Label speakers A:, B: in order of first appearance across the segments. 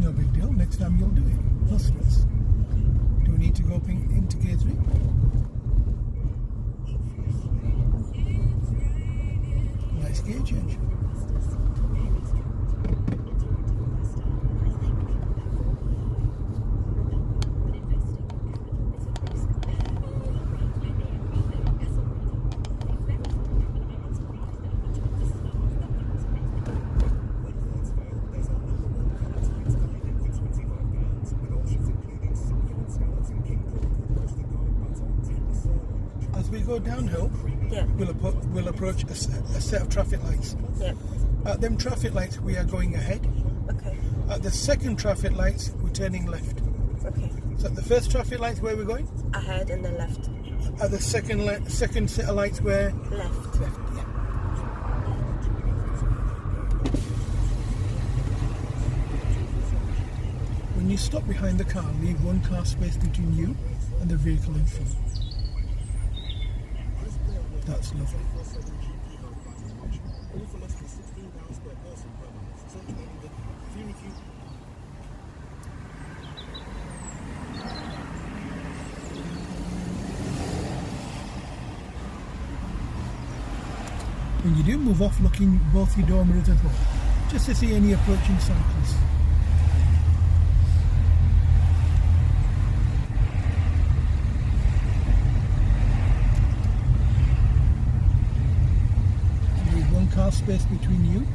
A: no big deal. Next time you'll do it. No stress. Do we need to go up into gear 3? Nice gear change. We go downhill, we'll approach a set of traffic lights.
B: Yeah.
A: At them traffic lights, we are going ahead.
B: Okay.
A: At the second traffic lights, we're turning left.
B: Okay.
A: So at the first traffic lights, where we're going?
B: Ahead and then left.
A: At the second set of lights, where?
B: Left.
A: Left, yeah. When you stop behind the car, leave one car space between you and the vehicle in front. That's lovely. When you do move off, looking both your door mirrors as well, just to see any approaching cyclists. Car space between you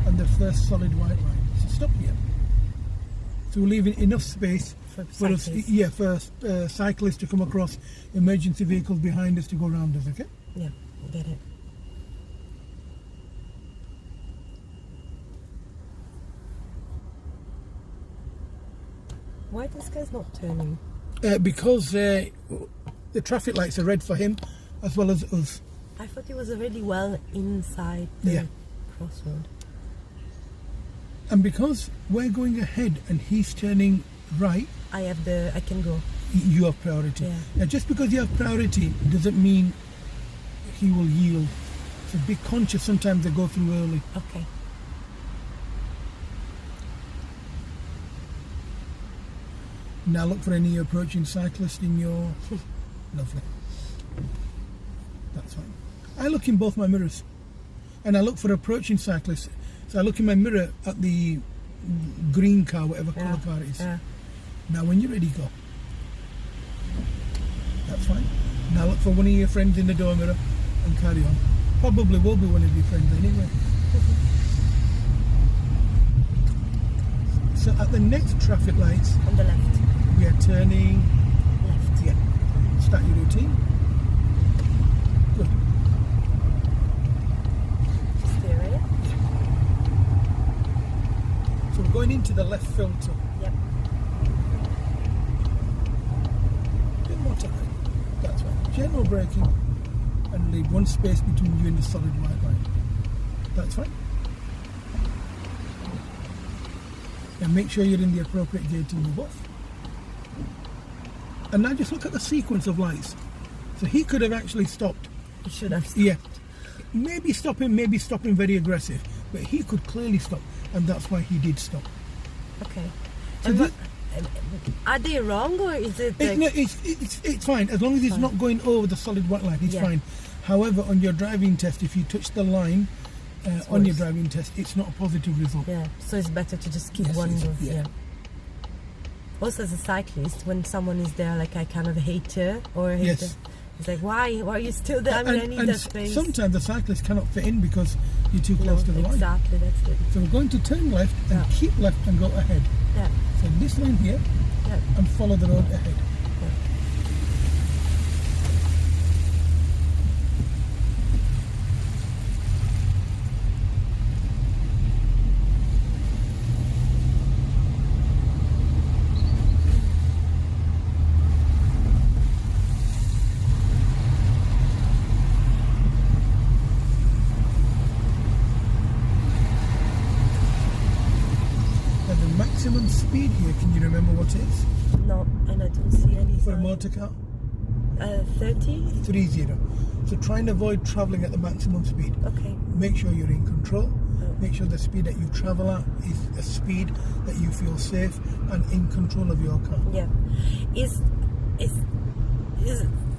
A: and the first solid white line. So stop here. So we're leaving enough space for us, for cyclists to come across, emergency vehicles behind us to go around us. Okay?
B: Yeah, get it. Why this guy's not turning?
A: Because the traffic lights are red for him as well as us.
B: I thought he was already well inside the crossroad.
A: And because we're going ahead and he's turning right,
B: I can go.
A: You have priority.
B: Yeah.
A: Now, just because you have priority doesn't mean he will yield. So be conscious. Sometimes they go through early.
B: Okay.
A: Now look for any approaching cyclist in your... Lovely. That's fine. I look in both my mirrors and I look for approaching cyclists. So I look in my mirror at the green car, whatever colour car it is.
B: Yeah.
A: Now when you're ready, go. That's fine. Now look for one of your friends in the door mirror and carry on. Probably will be one of your friends anyway. So at the next traffic lights,
B: on the left,
A: we are turning
B: left.
A: Yeah. Start your routine. Good.
B: Steer right?
A: So we're going into the left filter.
B: Yep.
A: Bit more time. That's right. General braking and leave one space between you and the solid white line. That's fine. And make sure you're in the appropriate gear to move off. And now just look at the sequence of lights. So he could have actually stopped.
B: He should have stopped.
A: Yeah. Maybe stopping very aggressive. But he could clearly stop. And that's why he did stop.
B: Okay.
A: So
B: are they wrong or is it like...
A: No, it's fine. As long as he's not going over the solid white line, it's fine. However, on your driving test, if you touch the line on your driving test, it's not a positive result.
B: Yeah, so it's better to just keep one go. Yeah. Also, as a cyclist, when someone is there, like I kind of hate her or hate her, it's like, why are you still there? I mean, I need that space.
A: Sometimes the cyclist cannot fit in because you're too close to the line.
B: Exactly, that's it.
A: So we're going to turn left and keep left and go ahead.
B: Yeah.
A: So this line here and follow the road ahead. Maximum speed here, can you remember what it is?
B: No, and I don't see any.
A: For a motor car?
B: 30?
A: 30. So try and avoid travelling at the maximum speed.
B: Okay.
A: Make sure you're in control Make sure the speed that you travel at is a speed that you feel safe and in control of your car.
B: Yeah.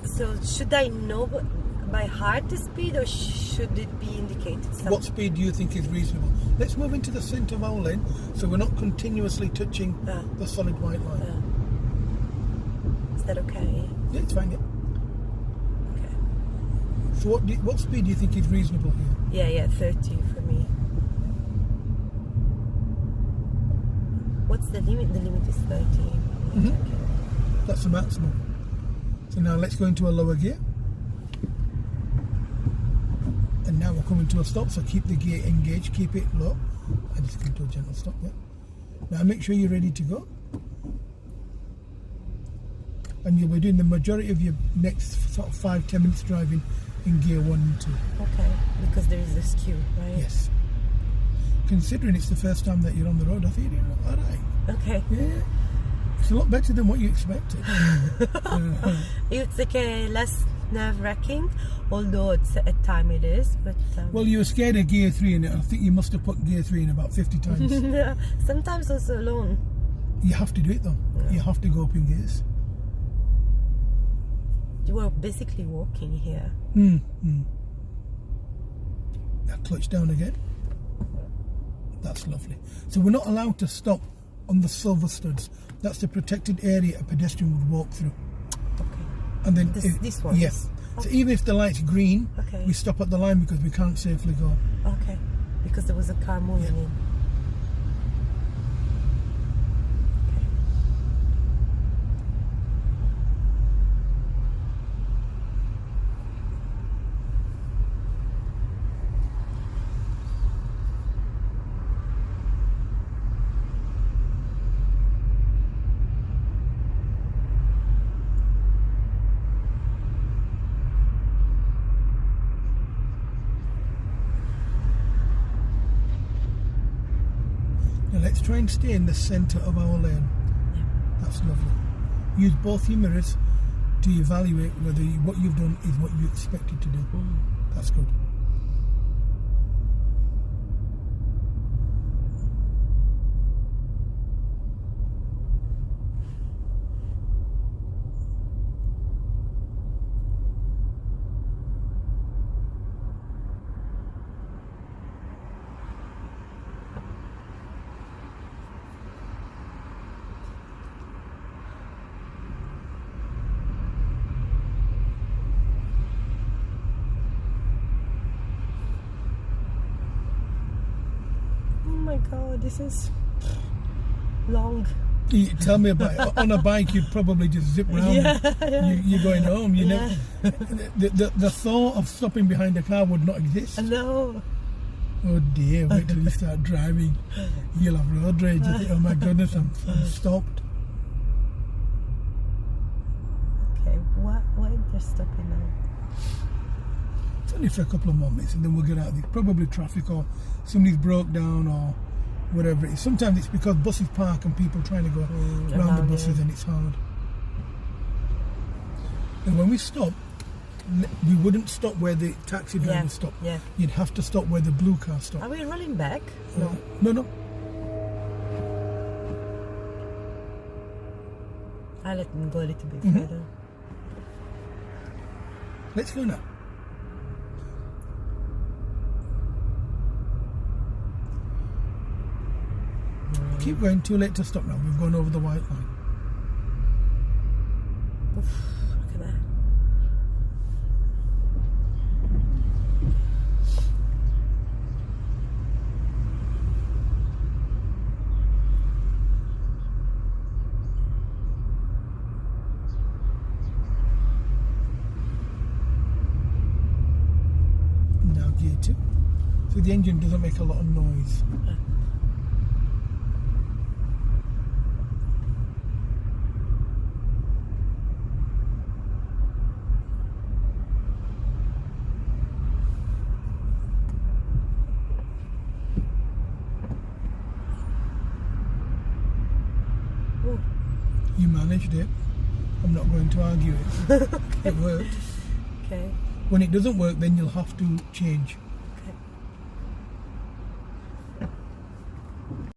B: So should I know by heart the speed, or should it be indicated?
A: What speed do you think is reasonable? Let's move into the centre of our lane, so we're not continuously touching the solid white line.
B: Is that okay?
A: Yeah, it's fine. Yeah.
B: Okay.
A: So what speed do you think is reasonable here?
B: Yeah, 30 for me. What's the limit? The limit is 30. Okay.
A: That's the maximum. So now let's go into a lower gear. And now we're coming to a stop, so keep the gear engaged, keep it low. And just come to a gentle stop, yeah. Now make sure you're ready to go. And you'll be doing the majority of your next sort of 5-10 minutes driving in gear 1 and 2.
B: Okay, because there is this skew, right?
A: Yes. Considering it's the first time that you're on the road, I think you're doing alright.
B: Okay.
A: Yeah. It's a lot better than what you expected.
B: It's like less nerve-wracking, although at time it is. But
A: well, you were scared of gear 3 in it. I think you must have put gear 3 in about 50 times.
B: Yeah, sometimes also alone.
A: You have to do it though. Yeah. You have to go up in gears.
B: You were basically walking here.
A: Now clutch down again. That's lovely. So we're not allowed to stop on the silver studs. That's the protected area a pedestrian would walk through.
B: Okay.
A: And then
B: this one?
A: Yes. So even if the light's green, we stop at the line because we can't safely go.
B: Okay. Because there was a car moving in.
A: Let's try and stay in the centre of our lane.
B: Yeah.
A: That's lovely. Use both your mirrors to evaluate whether what you've done is what you expected to do. That's good.
B: Oh my god, this is long.
A: You tell me about it. On a bike, you'd probably just zip round. You're going home. You know, the thought of stopping behind a car would not exist.
B: No.
A: Oh dear! Wait till you start driving. You'll have road rage. You think, oh my goodness, I'm stopped.
B: Okay, why they're stopping now?
A: It's only for a couple of more minutes, and then we'll get out of this. Probably traffic, or somebody's broke down, or whatever it is. Sometimes it's because buses park and people trying to go around the buses, and it's hard. And when we stop, we wouldn't stop where the taxi driver stopped.
B: Yeah.
A: You'd have to stop where the blue car stopped.
B: Are we rolling back?
A: No.
B: I'll let them go a little bit further.
A: Let's go now. Keep going, too late to stop now. We've gone over the white line.
B: Oof, look at that.
A: Now gear 2. So the engine doesn't make a lot of noise. You managed it. I'm not going to argue it. It worked.
B: Okay.
A: When it doesn't work, then you'll have to change.